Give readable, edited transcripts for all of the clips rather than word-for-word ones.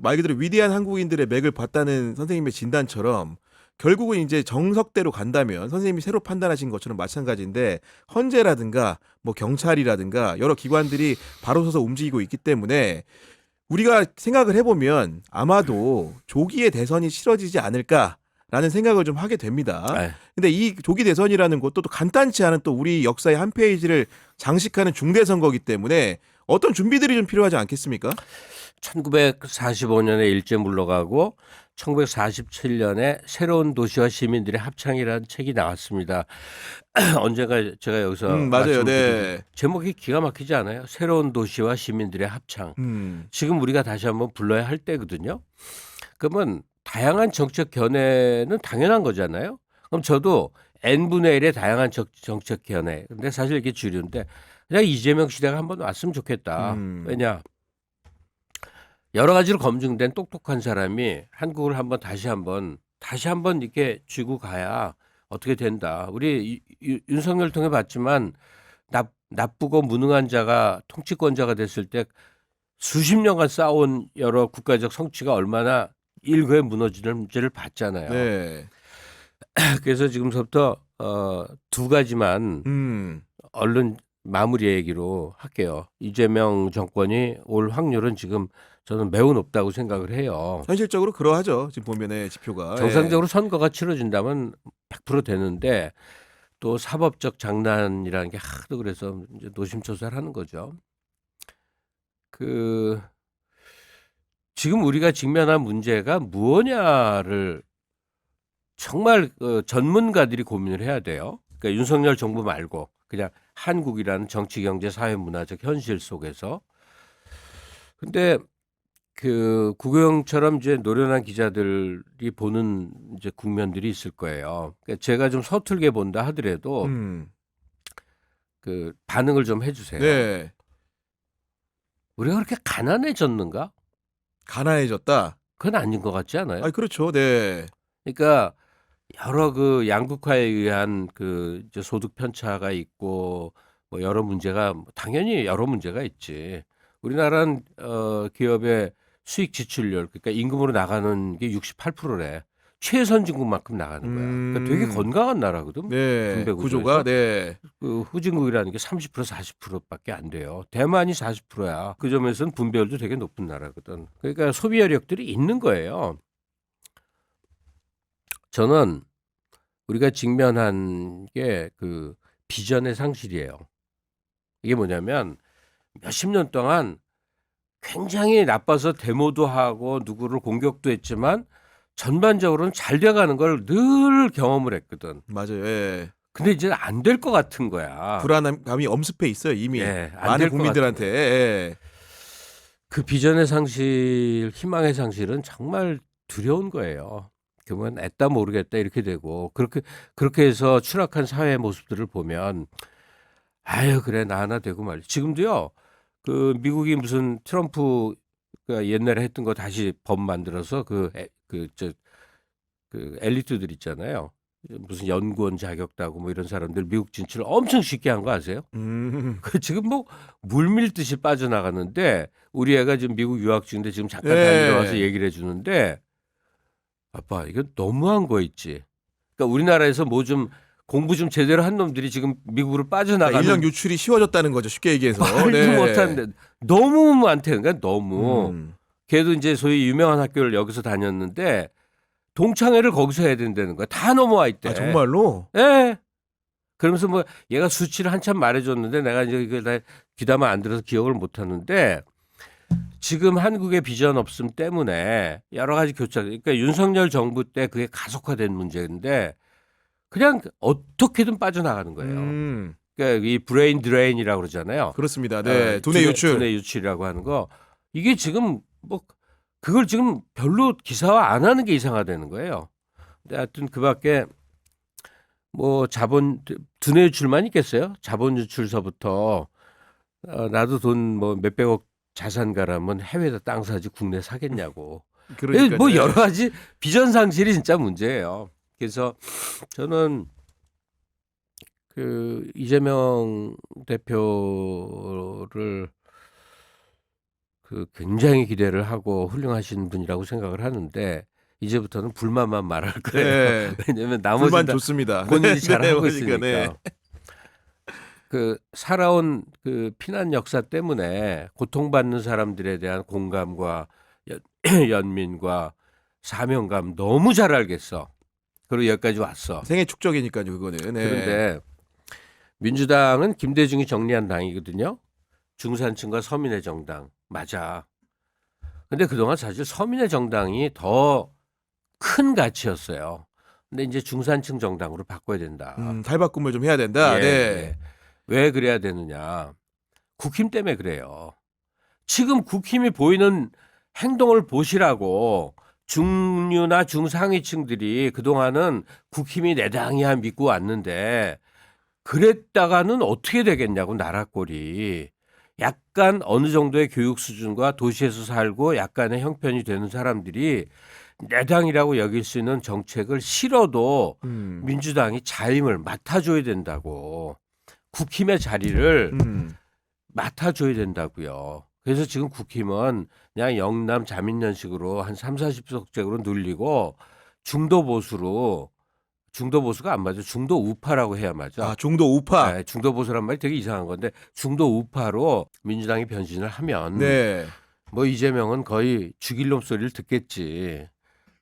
말 그대로 위대한 한국인들의 맥을 봤다는 선생님의 진단처럼 결국은 이제 정석대로 간다면 선생님이 새로 판단하신 것처럼 마찬가지인데 헌재라든가 뭐 경찰이라든가 여러 기관들이 바로 서서 움직이고 있기 때문에 우리가 생각을 해보면 아마도 조기에 대선이 치러지지 않을까라는 생각을 좀 하게 됩니다. 에, 근데 이 조기 대선이라는 것도 또 간단치 않은 또 우리 역사의 한 페이지를 장식하는 중대 선거이기 때문에 어떤 준비들이 좀 필요하지 않겠습니까? 1945년에 일제 물러가고 1947년에 새로운 도시와 시민들의 합창이라는 책이 나왔습니다. 언젠가 제가 여기서 맞아요. 말씀을 드린 네. 제목이 기가 막히지 않아요? 새로운 도시와 시민들의 합창. 지금 우리가 다시 한번 불러야 할 때거든요. 그러면 다양한 정책 견해는 당연한 거잖아요. 그럼 저도 n분의 1의 다양한 정책 견해. 근데 사실 이게 주류인데 그냥 이재명 시대가 한번 왔으면 좋겠다. 왜냐? 여러 가지로 검증된 똑똑한 사람이 한국을 한번 다시 한번 이렇게 쥐고 가야 어떻게 된다. 우리 윤석열 통해 봤지만 나쁘고 무능한 자가 통치권자가 됐을 때 수십 년간 쌓아온 여러 국가적 성취가 얼마나 일거에 무너지는지를 봤잖아요. 네. 그래서 지금부터 두 가지만 얼른 마무리 얘기로 할게요. 이재명 정권이 올 확률은 지금 저는 매우 높다고 생각을 해요. 현실적으로 그러하죠. 지금 보면의 지표가. 정상적으로 선거가 치러진다면 100% 되는데 또 사법적 장난이라는 게 하도 그래서 이제 노심초사를 하는 거죠. 그 지금 우리가 직면한 문제가 무엇냐를 정말 전문가들이 고민을 해야 돼요. 그러니까 윤석열 정부 말고 그냥 한국이라는 정치, 경제, 사회, 문화적 현실 속에서. 근데 그 구구형처럼 이제 노련한 기자들이 보는 이제 국면들이 있을 거예요. 그러니까 제가 좀 서툴게 본다 하더라도 그 반응을 좀 해주세요. 네. 우리가 그렇게 가난해졌는가? 가난해졌다. 그건 아닌 것 같지 않아요? 아, 그렇죠. 네. 그러니까 여러 그 양극화에 의한 그 이제 소득 편차가 있고 뭐 여러 문제가 당연히 여러 문제가 있지. 우리나라는 기업의 수익 지출률 그러니까 임금으로 나가는 게 68%래. 최선진국만큼 나가는 거야. 그러니까 되게 건강한 나라거든. 네. 분배 구조가 구조에서. 네. 그 후진국이라는 게 30% 40%밖에 안 돼요. 대만이 40%야. 그 점에서는 분배율도 되게 높은 나라거든. 그러니까 소비 여력들이 있는 거예요. 저는 우리가 직면한 게 그 비전의 상실이에요. 이게 뭐냐면 몇십 년 동안 굉장히 나빠서 데모도 하고 누구를 공격도 했지만 전반적으로는 잘 돼가는 걸 늘 경험을 했거든. 맞아요. 예. 근데 이제 안 될 것 같은 거야. 불안감이 엄습해 있어요, 이미. 예, 안 많은 될 것 국민들한테. 같은 예. 그 비전의 상실, 희망의 상실은 정말 두려운 거예요. 그러면 애따 모르겠다 이렇게 되고 그렇게 해서 추락한 사회의 모습들을 보면 아유 그래 나 하나 되고 말이야. 지금도요. 그 미국이 무슨 트럼프가 옛날에 했던 거 다시 법 만들어서 그 엘리트들 있잖아요. 무슨 연구원 자격 따고 뭐 이런 사람들 미국 진출을 엄청 쉽게 한 거 아세요? 그 지금 뭐 물밀듯이 빠져나가는데 우리 애가 지금 미국 유학 중인데 지금 잠깐 예. 다니러 와서 얘기를 해주는데 아빠 이건 너무한 거 있지. 그러니까 우리나라에서 뭐 좀 공부 좀 제대로 한 놈들이 지금 미국으로 빠져나가는 인력 유출이 쉬워졌다는 거죠, 쉽게 얘기해서. 말도 네. 못하는데 너무 많대. 그러니까 너무. 음. 걔도 이제 소위 유명한 학교를 여기서 다녔는데 동창회를 거기서 해야 된다는 거야. 다 넘어와 있대. 아, 정말로? 예. 그러면서 뭐 얘가 수치를 한참 말해줬는데 내가 이제 이걸 다 귀담아 안 들어서 기억을 못 하는데 지금 한국의 비전 없음 때문에 여러 가지 교착. 그러니까 윤석열 정부 때 그게 가속화된 문제인데 그냥 어떻게든 빠져나가는 거예요. 그러니까 이 브레인 드레인이라고 그러잖아요. 그렇습니다. 네. 돈의 유출. 돈의 유출이라고 하는 거. 이게 지금 뭐 그걸 지금 별로 기사화 안 하는 게 이상하다는 거예요. 근데 하여튼 그밖에 뭐 자본 두뇌 유출만 있겠어요? 자본 유출서부터 나도 돈 뭐 몇백억 자산 가라면 해외에다 땅 사지 국내 사겠냐고. 그러니까요. 뭐 여러 가지 비전 상실이 진짜 문제예요. 그래서 저는 그 이재명 대표를 그 굉장히 기대를 하고 훌륭하신 분이라고 생각을 하는데 이제부터는 불만만 말할 거예요. 네. 왜냐하면 나머지 불만 다 좋습니다. 본인이 잘하고 그러니까, 있으니까. 네. 그 살아온 그 피난 역사 때문에 고통받는 사람들에 대한 공감과 연민과 사명감 너무 잘 알겠어. 그리고 여기까지 왔어. 생애 축적이니까요, 그거는. 네. 그런데 민주당은 김대중이 정리한 당이거든요. 중산층과 서민의 정당. 맞아. 근데 그동안 사실 서민의 정당이 더 큰 가치였어요. 근데 이제 중산층 정당으로 바꿔야 된다. 탈바꿈을 좀 해야 된다. 예, 네. 예. 왜 그래야 되느냐. 국힘 때문에 그래요. 지금 국힘이 보이는 행동을 보시라고 중류나 중상위층들이 그동안은 국힘이 내 당이야 믿고 왔는데 그랬다가는 어떻게 되겠냐고 나라꼴이. 약간 어느 정도의 교육 수준과 도시에서 살고 약간의 형편이 되는 사람들이 내 당이라고 여길 수 있는 정책을 싫어도 민주당이 자임을 맡아줘야 된다고. 국힘의 자리를 맡아줘야 된다고요. 그래서 지금 국힘은 그냥 영남 자민련식으로 한 3, 40석째로 눌리고 중도 보수가 안 맞아. 중도 우파라고 해야 맞아. 아, 중도 우파. 네, 중도 보수란 말이 되게 이상한 건데 중도 우파로 민주당이 변신을 하면 네. 뭐 이재명은 거의 죽일 놈 소리를 듣겠지.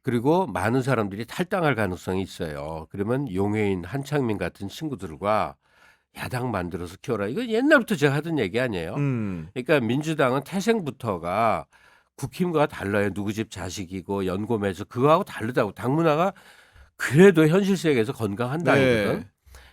그리고 많은 사람들이 탈당할 가능성이 있어요. 그러면 용해인, 한창민 같은 친구들과 야당 만들어서 키워라. 이거 옛날부터 제가 하던 얘기 아니에요. 그러니까 민주당은 태생부터가 국힘과 달라요. 누구 집 자식이고 연고매서 그거하고 다르다고. 당 문화가 그래도 현실 세계에서 건강한 당이거든. 네.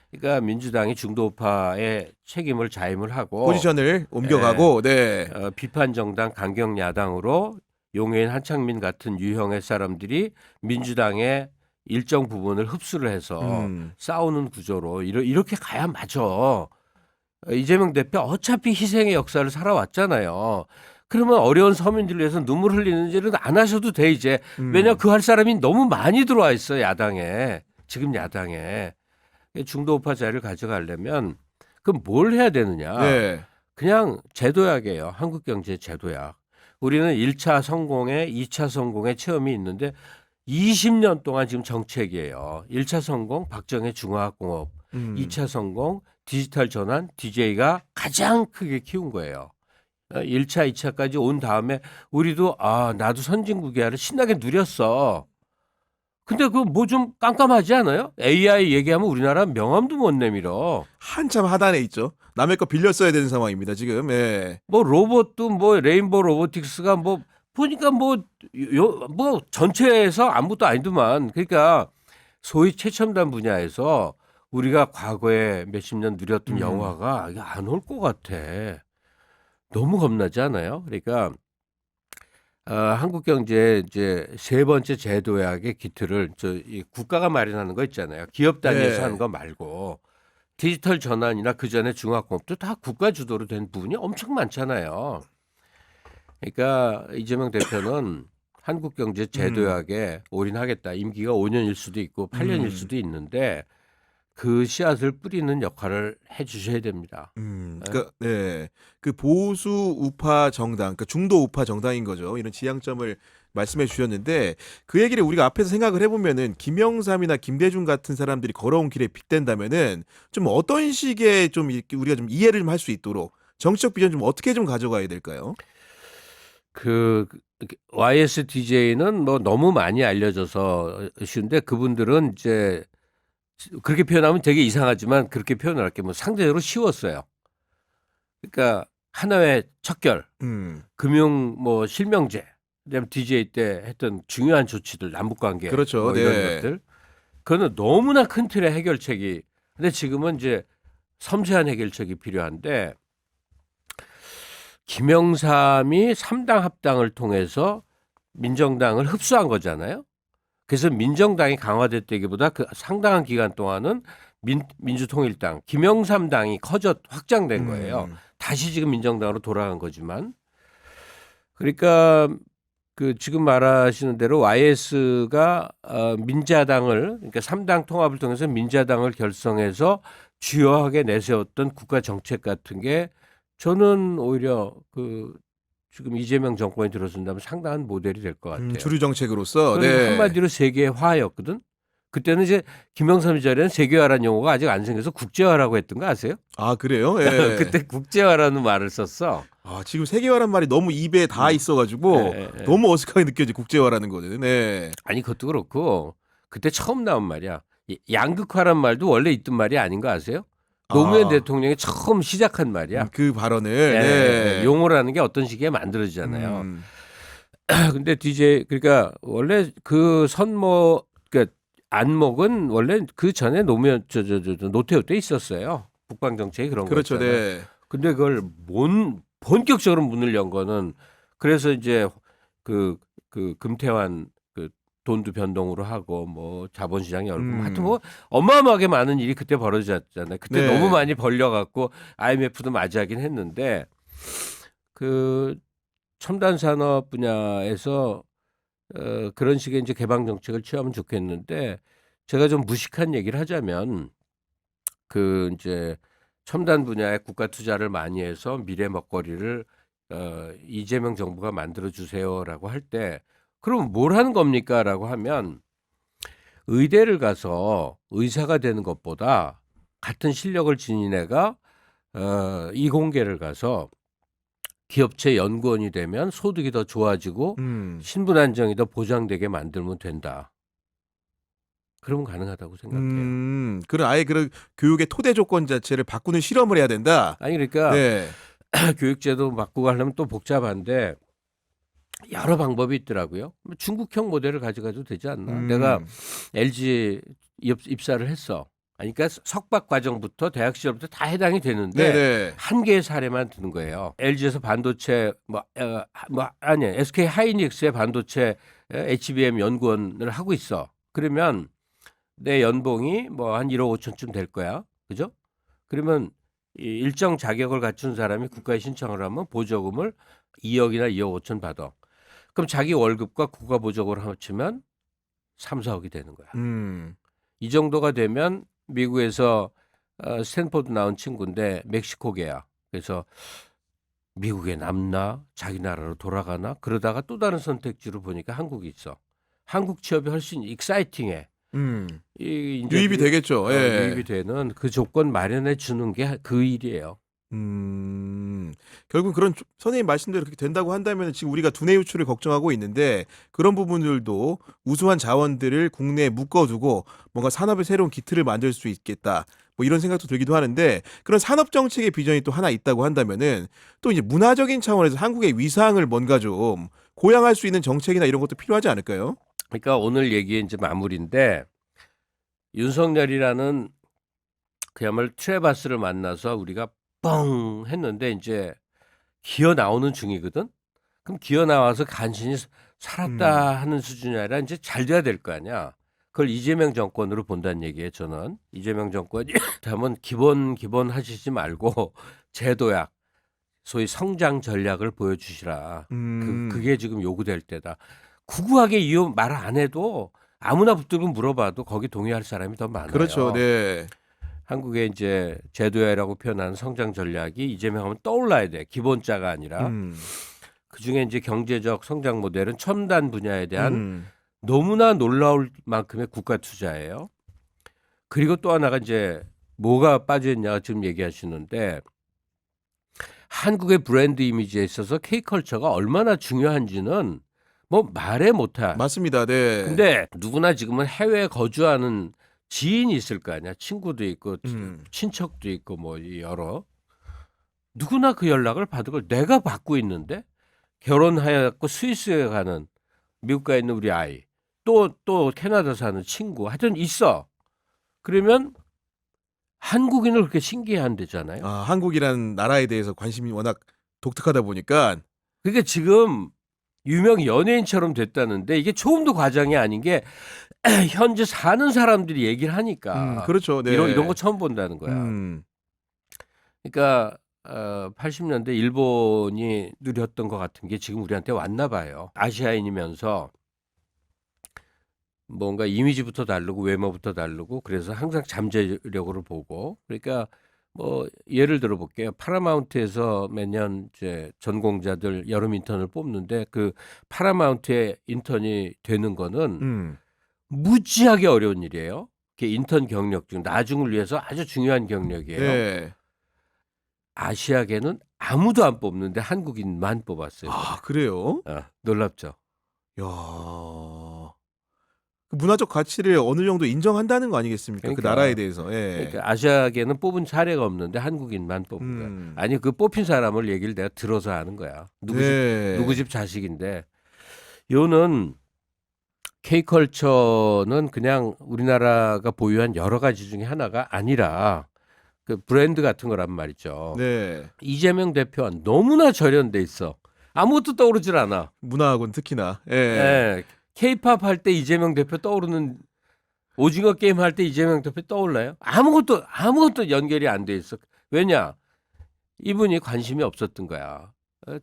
그러니까 민주당이 중도 우파의 책임을 자임을 하고 포지션을 옮겨가고, 네. 비판 정당 강경 야당으로 용해인 한창민 같은 유형의 사람들이 민주당의 일정 부분을 흡수를 해서 싸우는 구조로 이렇게 가야 맞아. 이재명 대표 어차피 희생의 역사를 살아왔잖아요. 그러면 어려운 서민들을 위해서 눈물 흘리는 일은 안 하셔도 돼 이제. 왜냐 그 할 사람이 너무 많이 들어와 있어 야당에. 지금 야당에. 중도 우파 자리를 가져가려면 그럼 뭘 해야 되느냐. 네. 그냥 제도약이에요. 한국경제 제도약. 우리는 1차 성공에 2차 성공의 체험이 있는데 20년 동안 지금 정책이에요. 1차 성공 박정희 중화학공업, 2차 성공 디지털 전환 DJ가 가장 크게 키운 거예요. 1차, 2차까지 온 다음에 우리도 나도 선진국이야를 신나게 누렸어. 근데 그 뭐 좀 깜깜하지 않아요? AI 얘기하면 우리나라 명함도 못 내밀어. 한참 하단에 있죠. 남의 거 빌려 써야 되는 상황입니다, 지금. 예. 뭐 로봇도 뭐 레인보우 로보틱스가 뭐 보니까 뭐 전체에서 아무것도 아니더만. 그러니까 소위 최첨단 분야에서 우리가 과거에 몇십 년 누렸던 영화가 이게 안 올 것 같아. 너무 겁나지 않아요? 그러니까 한국경제 이제 세 번째 제도약의 기틀을 이 국가가 마련하는 거 있잖아요. 기업 단위에서 네. 하는 거 말고 디지털 전환이나 그 전에 중화공업도 다 국가 주도로 된 부분이 엄청 많잖아요. 그러니까 이재명 대표는 한국경제 제도약에 올인하겠다. 임기가 5년일 수도 있고 8년일 수도 있는데 그 씨앗을 뿌리는 역할을 해주셔야 됩니다. 그러니까 네, 그 보수 우파 정당, 그러니까 중도 우파 정당인 거죠. 이런 지향점을 말씀해 주셨는데 그 얘기를 우리가 앞에서 생각을 해보면은 김영삼이나 김대중 같은 사람들이 걸어온 길에 빗댄다면은 좀 어떤 식의 좀 이렇게 우리가 좀 이해를 좀 할 수 있도록 정치적 비전 좀 어떻게 좀 가져가야 될까요? 그 YSDJ는 뭐 너무 많이 알려져서 쉬운데 그분들은 이제 그렇게 표현하면 되게 이상하지만 그렇게 표현을 할게 뭐 상대적으로 쉬웠어요. 그러니까 하나의 척결, 금융 뭐 실명제, 그다음에 DJ 때 했던 중요한 조치들, 남북 관계, 그렇죠. 뭐 이런 네. 것들, 그거는 너무나 큰 틀의 해결책이. 근데 지금은 이제 섬세한 해결책이 필요한데 김영삼이 3당 합당을 통해서 민정당을 흡수한 거잖아요. 그래서 민정당이 강화됐다기보다 그 상당한 기간 동안은 민주통일당, 김영삼당이 확장된 거예요. 다시 지금 민정당으로 돌아간 거지만. 그러니까 그 지금 말하시는 대로 YS가 민자당을 그러니까 3당 통합을 통해서 민자당을 결성해서 주요하게 내세웠던 국가 정책 같은 게 저는 오히려 그 지금 이재명 정권이 들어선다면 상당한 모델이 될 것 같아요. 주류 정책으로서. 그건 네. 한마디로 세계화였거든. 그때는 이제 김영삼 시절에는 세계화라는 용어가 아직 안 생겨서 국제화라고 했던 거 아세요? 아 그래요? 예. 그때 국제화라는 말을 썼어. 아 지금 세계화란 말이 너무 입에 다 있어가지고 예. 너무 어색하게 느껴지 국제화라는 거는. 네. 아니 그것도 그렇고 그때 처음 나온 말이야. 이 양극화란 말도 원래 있던 말이 아닌 거 아세요? 노무현 아. 대통령이 처음 시작한 말이야. 그 발언을. 예, 네. 용어라는 게 어떤 시기에 만들어지잖아요. 음. 근데 DJ 그러니까 원래 그 선모 그러니까 안목은 원래 그 전에 노무현 노태우 때 있었어요. 북방 정책이 그런 그렇죠. 거였잖아요. 네. 근데 그걸 본격적으로 문을 연 거는 그래서 이제 그 금태환 그 돈도 변동으로 하고 뭐 자본시장 열고 하여튼 뭐 어마어마하게 많은 일이 그때 벌어졌잖아요. 그때 네. 너무 많이 벌려갖고 IMF도 맞이하긴 했는데 그 첨단 산업 분야에서 그런 식의 이제 개방 정책을 취하면 좋겠는데 제가 좀 무식한 얘기를 하자면 그 이제 첨단 분야에 국가 투자를 많이 해서 미래 먹거리를 이재명 정부가 만들어 주세요라고 할 때 그럼 뭘 하는 겁니까라고 하면 의대를 가서 의사가 되는 것보다 같은 실력을 지닌 애가 이공계를 가서 기업체 연구원이 되면 소득이 더 좋아지고 신분 안정이 더 보장되게 만들면 된다. 그러면 가능하다고 생각해요. 그런 아예 그런 교육의 토대 조건 자체를 바꾸는 실험을 해야 된다. 아니 그러니까 네. 교육제도 바꾸고 하려면 또 복잡한데 여러 방법이 있더라고요. 중국형 모델을 가져가도 되지 않나? 내가 LG 입사를 했어. 아니, 그러니까 석박 과정부터 대학 시절부터 다 해당이 되는데 네네. 한 개의 사례만 드는 거예요. LG에서 반도체 아니 SK 하이닉스의 반도체 HBM 연구원을 하고 있어. 그러면 내 연봉이 뭐 한 1억 5천쯤 될 거야. 그죠? 그러면 이 일정 자격을 갖춘 사람이 국가에 신청을 하면 보조금을 2억이나 2억 5천 받아. 그럼 자기 월급과 국가 보조금을 합치면 3, 4억이 되는 거야. 이 정도가 되면 미국에서 스탠포드 나온 친구인데 멕시코계야. 그래서 미국에 남나 자기 나라로 돌아가나 그러다가 또 다른 선택지로 보니까 한국이 있어. 한국 취업이 훨씬 익사이팅해. 유입이 되겠죠. 예. 유입이 되는 그 조건 마련해 주는 게 그 일이에요. 결국 그런 선생님 말씀대로 그렇게 된다고 한다면 지금 우리가 두뇌 유출을 걱정하고 있는데 그런 부분들도 우수한 자원들을 국내에 묶어두고 뭔가 산업의 새로운 기틀을 만들 수 있겠다. 뭐 이런 생각도 들기도 하는데 그런 산업 정책의 비전이 또 하나 있다고 한다면은 또 이제 문화적인 차원에서 한국의 위상을 뭔가 좀 고양할 수 있는 정책이나 이런 것도 필요하지 않을까요? 그러니까 오늘 얘기의 이제 마무리인데 윤석열이라는 그야말로 트레바스를 만나서 우리가 뻥 했는데 이제 기어 나오는 중이거든. 그럼 기어 나와서 간신히 살았다 하는 수준이 아니라 이제 잘 돼야 될 거 아니야. 그걸 이재명 정권으로 본다는 얘기예요. 저는 이재명 정권이 하면 기본 하시지 말고 제도약, 소위 성장 전략을 보여주시라. 그게 지금 요구될 때다. 구구하게 이유 말 안 해도 아무나 붙들고 물어봐도 거기 동의할 사람이 더 많아요. 그렇죠. 네. 한국의 이제 제도야라고 표현하는 성장 전략이 이재명 하면 떠올라야 돼. 기본자가 아니라. 그 중에 이제 경제적 성장 모델은 첨단 분야에 대한 너무나 놀라울 만큼의 국가 투자예요. 그리고 또 하나가 이제 뭐가 빠져있냐 지금 얘기하시는데 한국의 브랜드 이미지에 있어서 K컬처가 얼마나 중요한지는 뭐 말해 못해. 맞습니다. 네. 근데 누구나 지금은 해외에 거주하는 지인이 있을 거 아니야. 친구도 있고 친척도 있고 뭐 여러. 누구나 그 연락을 받은 걸 내가 받고 있는데 결혼하였고 스위스에 가는 미국에 있는 우리 아이 또 캐나다 사는 친구 하여튼 있어. 그러면 한국인을 그렇게 신기해한대잖아요. 아, 한국이라는 나라에 대해서 관심이 워낙 독특하다 보니까 그러니까 지금 유명 연예인처럼 됐다는데 이게 조금도 과장이 아닌 게 현재 사는 사람들이 얘기를 하니까 그렇죠. 네. 이런 거 처음 본다는 거야. 그러니까 80년대 일본이 누렸던 것 같은 게 지금 우리한테 왔나 봐요. 아시아인이면서 뭔가 이미지부터 다르고 외모부터 다르고 그래서 항상 잠재력으로 보고 그러니까 뭐 예를 들어 볼게요. 파라마운트에서 매년 이제 전공자들 여름 인턴을 뽑는데 그 파라마운트에 인턴이 되는 거는 음. 무지하게 어려운 일이에요. 그게 인턴 경력 중 나중을 위해서 아주 중요한 경력이에요. 네. 아시아계는 아무도 안 뽑는데 한국인만 뽑았어요. 아, 그래요? 놀랍죠. 야. 그 문화적 가치를 어느 정도 인정한다는 거 아니겠습니까? 그 그러니까. 나라에 대해서. 예. 그러니까 아시아계는 뽑은 사례가 없는데 한국인만 뽑은 거야. 아니 그 뽑힌 사람을 얘기를 내가 들어서 하는 거야. 누구 집 자식인데. 요는 K컬처는 그냥 우리나라가 보유한 여러 가지 중에 하나가 아니라 그 브랜드 같은 거란 말이죠. 네. 이재명 대표와 너무나 절연돼 있어. 아무것도 떠오르질 않아. 문화하고는 특히나. 예. 예. K-팝 할 때 이재명 대표 떠오르는 오징어 게임 할 때 이재명 대표 떠올라요? 아무것도 연결이 안 돼 있어. 왜냐? 이분이 관심이 없었던 거야.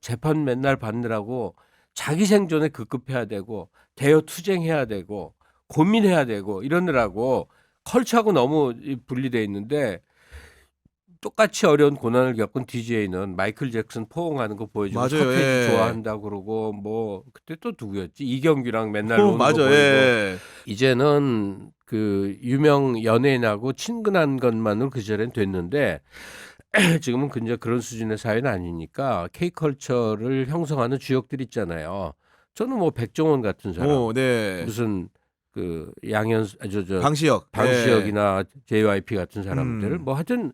재판 맨날 받느라고 자기 생존에 급급해야 되고 대여 투쟁해야 되고 고민해야 되고 이러느라고 컬처하고 너무 분리돼 있는데 똑같이 어려운 고난을 겪은 DJ는 마이클 잭슨 포옹하는 거 보여주고 맞아요. 서태지 예. 좋아한다고 그러고 뭐 그때 또 누구였지? 이경규랑 맨날 노는 거 맞아. 보이고 예. 이제는 그 유명 연예인하고 친근한 것만으로 그 전엔 됐는데 지금은 그냥 그런 수준의 사회는 아니니까 K컬처를 형성하는 주역들 있잖아요. 저는 뭐 백종원 같은 사람 네. 무슨 그 방시혁. 방시혁이나 JYP 같은 사람들 뭐 하여튼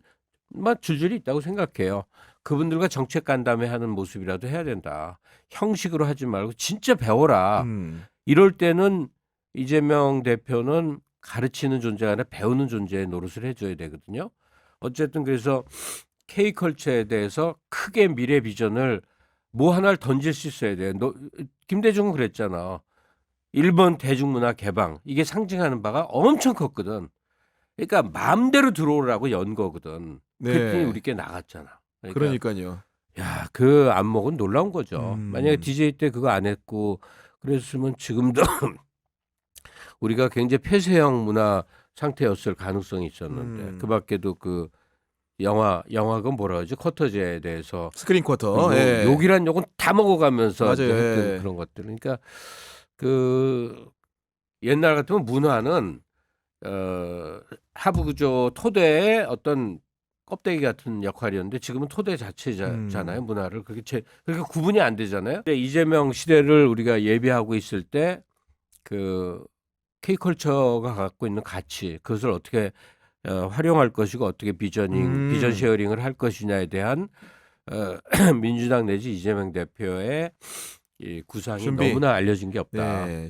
막 줄줄이 있다고 생각해요. 그분들과 정책 간담회 하는 모습이라도 해야 된다. 형식으로 하지 말고 진짜 배워라. 이럴 때는 이재명 대표는 가르치는 존재가 아니라 배우는 존재의 노릇을 해줘야 되거든요. 어쨌든 그래서 K컬처에 대해서 크게 미래 비전을 뭐 하나를 던질 수 있어야 돼요. 김대중은 그랬잖아. 일본 대중문화 개방 이게 상징하는 바가 엄청 컸거든. 그러니까 마음대로 들어오라고 연 거거든. 네. 그랬더니 우리께 나갔잖아. 그러니까요. 야, 그 안목은 놀라운 거죠. 만약에 DJ 때 그거 안 했고 그랬으면 지금도 우리가 굉장히 폐쇄형 문화 상태였을 가능성이 있었는데 그 밖에도 그 영화가 뭐라 그러지? 쿼터제에 대해서 스크린 쿼터. 예. 욕이란 욕은 다 먹어가면서 맞아요. 했던 예. 그런 것들. 그러니까 그 옛날 같으면 문화는 하부 구조 토대의 어떤 껍데기 같은 역할이었는데 지금은 토대 자체잖아요. 문화를 그렇게 구분이 안 되잖아요. 근데 이재명 시대를 우리가 예비하고 있을 때 그 K컬처가 갖고 있는 가치 그것을 어떻게 활용할 것이고 어떻게 비전 쉐어링을 할 것이냐에 대한 민주당 내지 이재명 대표의 이 구상이 준비. 너무나 알려진 게 없다. 네.